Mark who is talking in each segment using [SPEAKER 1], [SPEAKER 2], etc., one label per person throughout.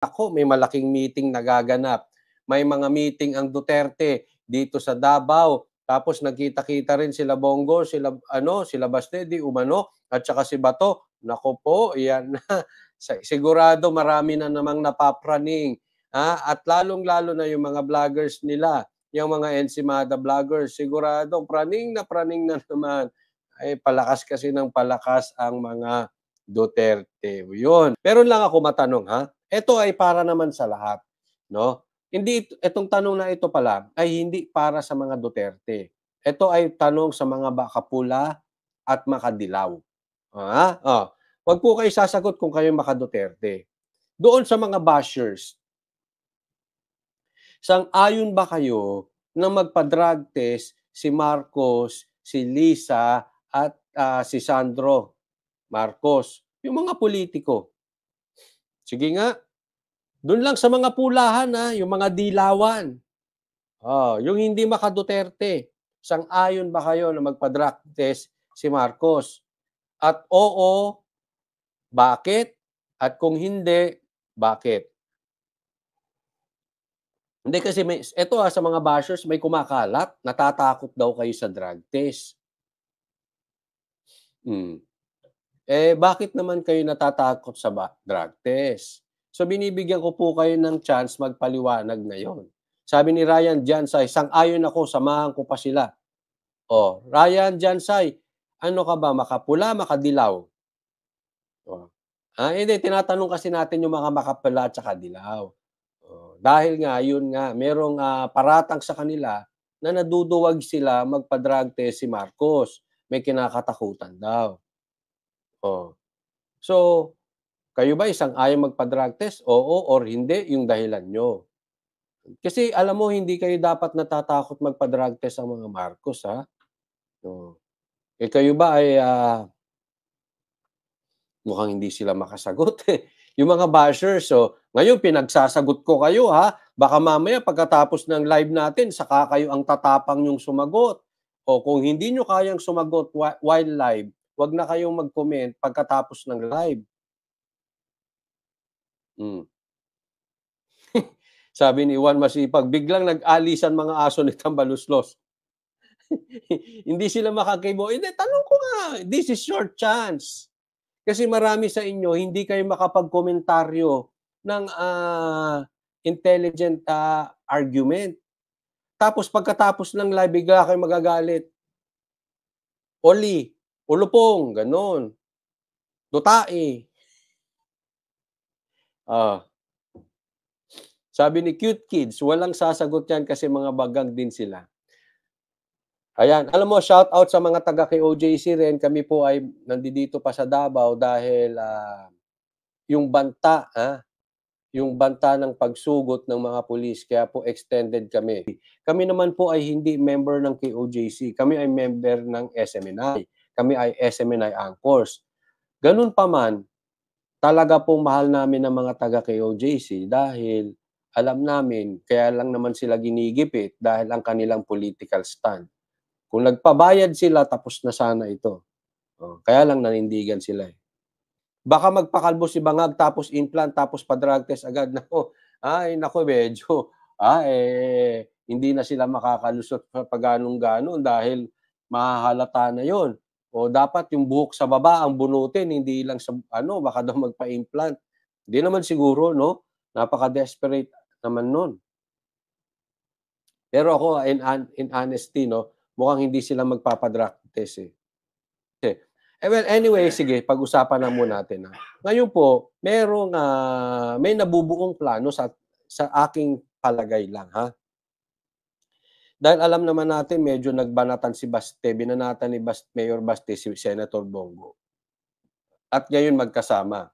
[SPEAKER 1] Ako, may malaking meeting nagaganap. May mga meeting ang Duterte dito sa Davao. Tapos nagkita-kita rin sila Bongo, sila Bastedi, umano, at saka si Bato. Nako po, yan na. Sigurado marami na namang napapraning. At lalong-lalo na yung mga vloggers nila, yung mga Ensimada vloggers, sigurado praning na naman. Ay, palakas kasi ng palakas ang mga Duterte. Yun. Meron lang ako matanong, ha? Ito ay para naman sa lahat, no? Hindi itong tanong na ito pala ay hindi para sa mga Duterte. Ito ay tanong sa mga makapula at makadilaw. Oh. Wag po kayo sasagot kung kayo maka-Duterte. Doon sa mga bashers, sang-ayon ba kayo na magpa-drug test si Marcos, si Lisa at si Sandro Marcos, yung mga politiko? Sige nga, doon lang sa mga pulahan, yung mga dilawan. Yung hindi maka-Duterte. Sang-ayon ba kayo na magpa-drug test si Marcos? At oo, bakit? At kung hindi, bakit? Hindi kasi ito sa mga bashers may kumakalat, natatakot daw kayo sa drug test. Bakit naman kayo natatakot sa drug test? So binibigyan ko po kayo ng chance magpaliwanag ngayon. Sabi ni Ryan Jansay, sang-ayon ako, samahan ko pa sila. Ryan Jansay, ano ka ba, makapula, makadilaw? Hindi, tinatanong kasi natin yung mga makapula at saka dilaw. Dahil nga, yun nga, merong paratang sa kanila na naduduwag sila magpa-drug test si Marcos. May kinakatakutan daw. So, kayo ba isang-ayon magpa-drug test? Oo or hindi, yung dahilan nyo. Kasi alam mo, hindi kayo dapat natatakot magpa-drug test ang mga Marcos, ha? Kayo ba ay mukhang hindi sila makasagot. Yung mga bashers, ngayon pinagsasagot ko kayo, ha? Baka mamaya pagkatapos ng live natin, saka kayo ang tatapang yung sumagot. O kung hindi nyo kayang sumagot while live, wag na kayong mag-comment pagkatapos ng live. Sabi ni Juan Masipag, biglang nag-alisan mga aso ni Tambaluslos. Hindi sila makakibo. Hindi, tanong ko nga, this is your chance. Kasi marami sa inyo, hindi kayo makapag-komentaryo ng intelligent argument. Tapos pagkatapos ng live, bigla kayo magagalit. Oli, ulupong, ganon. Dutae. Sabi ni Cute Kids, walang sasagot yan kasi mga bagang din sila. Ayan, alam mo, shout out sa mga taga kay OJC rin. Kami po ay nandito pa sa Davao dahil yung banta ng pagsugot ng mga pulis, kaya po extended kami. Kami naman po ay hindi member ng KOJC. Kami ay member ng SMNI. Kami ay SMNI anchors. Ganun pa man, talaga pong mahal namin ng mga taga KOJC dahil alam namin, kaya lang naman sila ginigipit dahil ang kanilang political stand. Kung nagpabayad sila, tapos na sana ito. Kaya lang nanindigan sila. Baka magpakalbo si Bangag, tapos implant, tapos pa-drug test agad. Nako, medyo, hindi na sila makakalusot pa ganun-ganon dahil mahahalata na yon. O dapat yung buhok sa baba, ang bunutin, hindi lang sa, baka daw magpa-implant. Hindi naman siguro, no? Napaka-desperate naman nun. Pero ako, in honesty, no, mukhang hindi sila magpapadrug test well, anyway, sige, pag-usapan na muna natin. Ngayon po, may nabubuong plano sa aking palagay lang, ha? Dahil alam naman natin, medyo nagbanatan si Baste, binanatan ni Mayor Baste si Senator Bongo. At ngayon magkasama.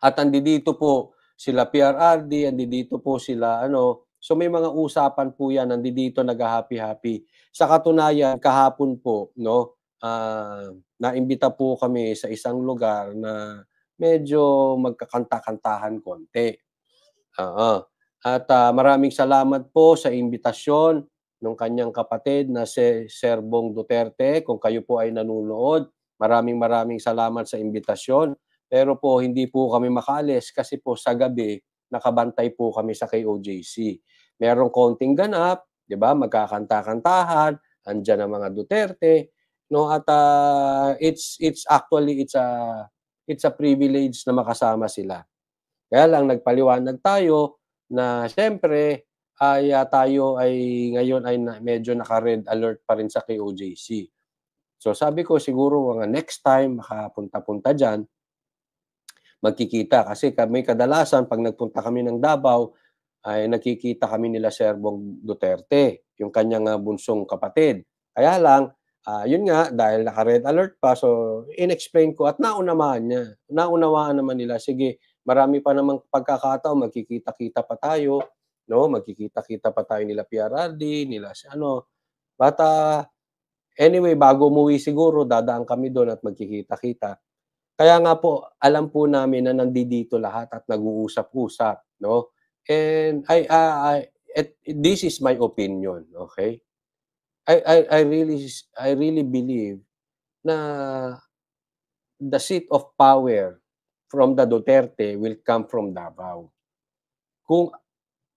[SPEAKER 1] At andito po sila PRRD, andito po sila, so may mga usapan po yan, nandito nag-happy-happy. Sa katunayan, kahapon po, no, naimbita po kami sa isang lugar na medyo magkakanta-kantahan konti. At maraming salamat po sa imbitasyon ng kanyang kapatid na si Sir Bong Duterte. Kung kayo po ay nanonood, maraming salamat sa imbitasyon. Pero po hindi po kami makaalis kasi po sa gabi nakabantay po kami sa KOJC. Merong konting ganap, 'di ba, magkakanta-kantahan, andiyan ang mga Duterte, 'no, at, it's actually it's a privilege na makasama sila. Kaya lang nagpaliwanag tayo na siyempre tayo ay ngayon ay medyo naka-red alert pa rin sa KOJC. So sabi ko siguro mga next time makapunta-punta diyan, magkikita kasi kami kadalasan 'pag nagpunta kami ng Davao ay nakikita kami nila Serbong Duterte, yung kanyang, bunsong kapatid. Kaya lang, yun nga dahil naka-red alert pa so inexplain ko at naunawaan naman nila, sige marami pa namang pagkakataon magkikita-kita pa tayo, 'no, magkikita-kita pa tayo nila PRRD, nila si ano, but, anyway bago umuwi siguro dadaan kami dun at magkikita-kita. Kaya nga po, alam po namin na nandidito lahat at nag-uusap-usap, 'no? And this is my opinion, okay? I really believe na the seat of power from the Duterte will come from Davao. Kung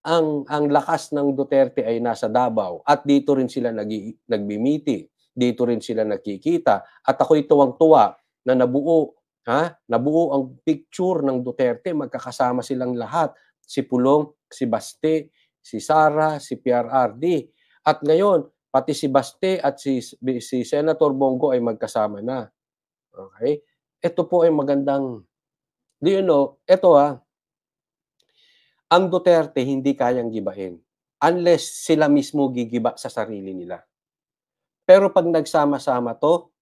[SPEAKER 1] ang lakas ng Duterte ay nasa Davao at dito rin sila nagmi-meeting, dito rin sila nagkikita at ako'y tuwang-tuwa na nabuo ang picture ng Duterte, magkakasama silang lahat, si Pulong, si Baste, si Sara, si PRRD. At ngayon, pati si Baste at si Senator Bongo ay magkasama na. Okay? Ito po ay magandang do you know, ang Duterte hindi kayang gibain unless sila mismo gigiba sa sarili nila. Pero 'pag nagsama-sama 'to,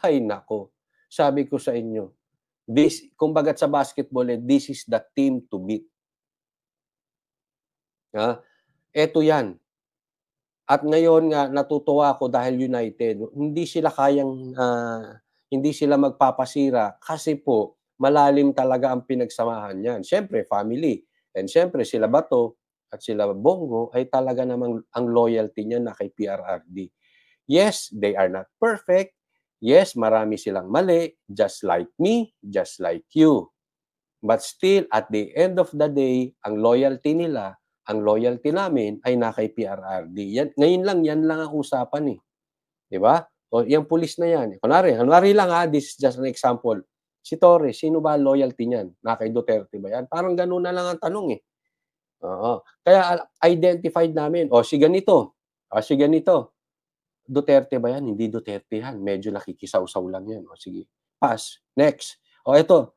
[SPEAKER 1] ay naku, sabi ko sa inyo, kumbaga sa basketball, this is the team to beat. Eto 'yan. At ngayon nga natutuwa ako dahil united, hindi sila magpapasira kasi po malalim talaga ang pinagsamahan niyan. Siyempre family, and siyempre sila Bato at sila Bongo ay talaga namang ang loyalty niyan na kay PRRD. Yes, they are not perfect. Yes, marami silang mali, just like me, just like you. But still, at the end of the day, ang loyalty namin ay na kay PRRD. Ngayon lang, yan lang ang usapan eh. Di ba? O, yung pulis na yan. Kunwari lang this is just an example. Si Torres, sino ba loyalty niyan? Na kay Duterte ba yan? Parang ganun na lang ang tanong eh. Oo. Kaya identified namin, si ganito. Duterte ba yan? Hindi Duterte yan. Medyo nakikisaw-saw lang yan. O sige, pass. Next. Ito.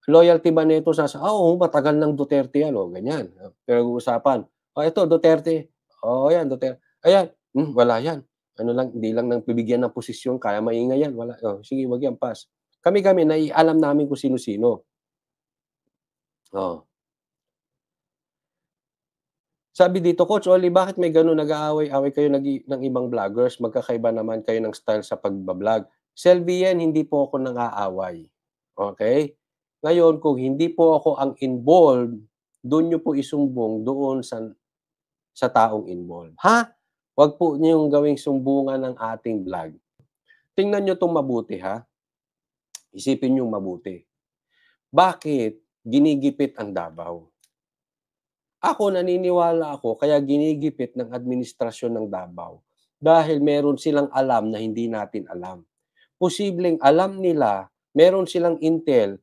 [SPEAKER 1] Loyalty ba nito oo, matagal ng Duterte yan, ganyan. Pinag-uusapan. Ito Duterte. Yan Duterte. Ayan, wala yan. Ano lang, hindi lang nang bibigyan ng posisyon, kaya maingay yan, wala. Sige, wag yan, pass. Kami, alam namin kung sino-sino. Sabi dito, Coach Oli, bakit may gano'n nag-aaway-away kayo ng ibang vloggers? Magkakaiba naman kayo ng style sa pagba-vlog. Selvien, hindi po ako nang-aaway. Okay? Ngayon, kung hindi po ako ang involved, do'n niyo po isumbong doon sa taong involved. Wag po niyong gawing sumbungan ng ating vlog. Tingnan niyo 'tong mabuti, Isipin niyong mabuti. Bakit ginigipit ang Davao? Naniniwala ako kaya ginigipit ng administrasyon ng Davao dahil meron silang alam na hindi natin alam. Posibleng alam nila, meron silang intel,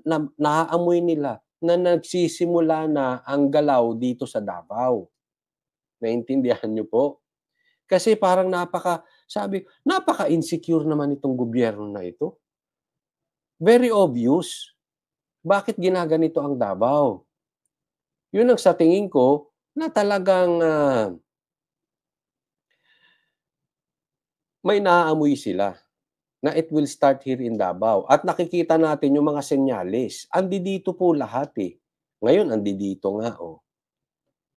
[SPEAKER 1] na naaamoy nila na nagsisimula na ang galaw dito sa Davao. Naintindihan niyo po? Kasi parang napaka-insecure naman itong gobyerno na ito. Very obvious. Bakit ginaganito ang Davao? Yun ang sa tingin ko na talagang may naaamoy sila na it will start here in Davao. At nakikita natin yung mga senyales. Andidito po lahat eh. Ngayon, andidito nga